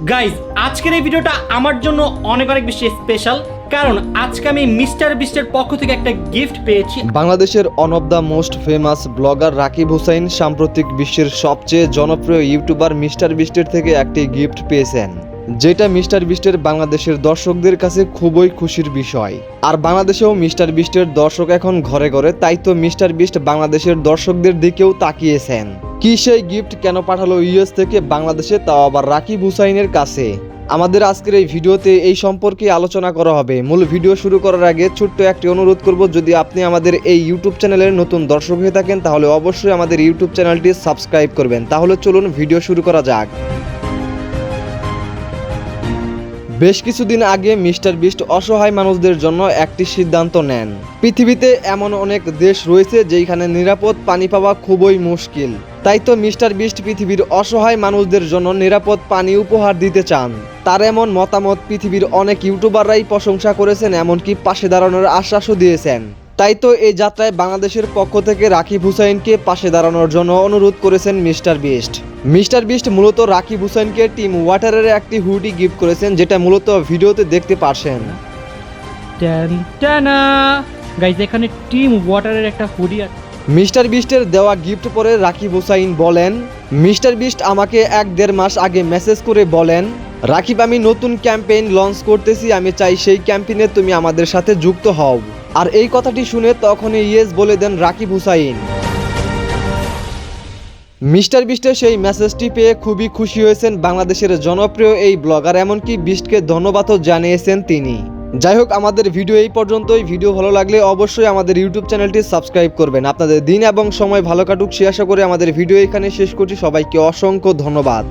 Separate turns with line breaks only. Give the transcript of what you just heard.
Guys আজকের এই ভিডিওটা আমার জন্য অনেক বেশি স্পেশাল, কারণ আজকে আমি মিস্টার বিস্টের পক্ষ থেকে একটা গিফট পেয়েছি।
বাংলাদেশের one of the most famous blogger Rakib Hussain সাম্প্রতিক বিশ্বের সবচেয়ে জনপ্রিয় ইউটিউবার মিস্টার বিস্টের থেকে একটি গিফট পেয়েছেন, যেটা মিস্টার বিস্টের বাংলাদেশের দর্শকদের কাছে খুবই খুশির বিষয়। আর বাংলাদেশেও মিস্টার বিস্টের দর্শক এখন ঘরে ঘরে, তাই তো মিস্টার বিস্ট বাংলাদেশের দর্শকদের দিকেও তাকিয়েছেন। কি সেই গিফট কেন পাঠালো ইউএস থেকে বাংলাদেশে, তাও আবার রাকিব হুসাইনের কাছে? আমাদের আজকের এই ভিডিওতে এই সম্পর্কে আলোচনা করা হবে। মূল ভিডিও শুরু করার আগে ছোট্ট একটি অনুরোধ করব, যদি আপনি আমাদের এই ইউটিউব চ্যানেলের নতুন দর্শক হয়ে থাকেন তাহলে অবশ্যই আমাদের ইউটিউব চ্যানেলটি সাবস্ক্রাইব করবেন। তাহলে চলুন ভিডিও শুরু করা যাক। বেশ কিছুদিন আগে মিস্টার বিস্ট অসহায় মানুষদের জন্য একটি সিদ্ধান্ত নেন। পৃথিবীতে এমন অনেক দেশ রয়েছে যেখানে নিরাপদ পানি পাওয়া খুবই মুশকিল, তাই তো মিস্টার বিস্ট পৃথিবীর অসহায় মানুষদের জন্য নিরাপদ পানি উপহার দিতে চান। তার এমন মতামত পৃথিবীর অনেক ইউটিউবাররাই প্রশংসা করেছেন, এমনকি পাশে দাঁড়ানোর আশ্বাসও দিয়েছেন। তাই তো এই যাত্রায় বাংলাদেশের পক্ষ থেকে রাকিব হুসাইনকে পাশে দাঁড়ানোর জন্য অনুরোধ করেছেন মিস্টার বিস্ট। মিস্টার বিস্ট মূলত রাকিব হুসাইনকে টিম ওয়াটারের একটি হুডি গিফট করেছেন, যেটা মূলত ভিডিওতে দেখতে পারছেন।
গাইজ এখানে টিম ওয়াটারের একটা হুডি আছে।
মিস্টার বিস্টের দেওয়া গিফট পরে রাকিব হুসাইন বলেন, মিস্টার বিস্ট আমাকে 1-1.5 মাস আগে মেসেজ করে বলেন, রাকিব আমি নতুন ক্যাম্পেইন লঞ্চ করতেছি, আমি চাই সেই ক্যাম্পেইনে তুমি আমাদের সাথে যুক্ত হও। আর এই কথাটি শুনে তখনই ইয়েস বলে দেন রাকিব হুসাইন। মিস্টার বিস্টের সেই মেসেজটি পেয়ে খুবই খুশি হয়েছেন বাংলাদেশের জনপ্রিয় এই ব্লগার, এমনকি বিস্টকে ধন্যবাদও জানিয়েছেন তিনি। যাই হোক, আমাদের ভিডিও এই পর্যন্তই। ভিডিও ভালো লাগলে অবশ্যই আমাদের ইউটিউব চ্যানেলটি সাবস্ক্রাইব করবেন। আপনাদের দিন এবং সময় ভালো কাটুক সে আশা করে আমাদের ভিডিও এখানে শেষ করছি। সবাইকে অসংখ্য ধন্যবাদ।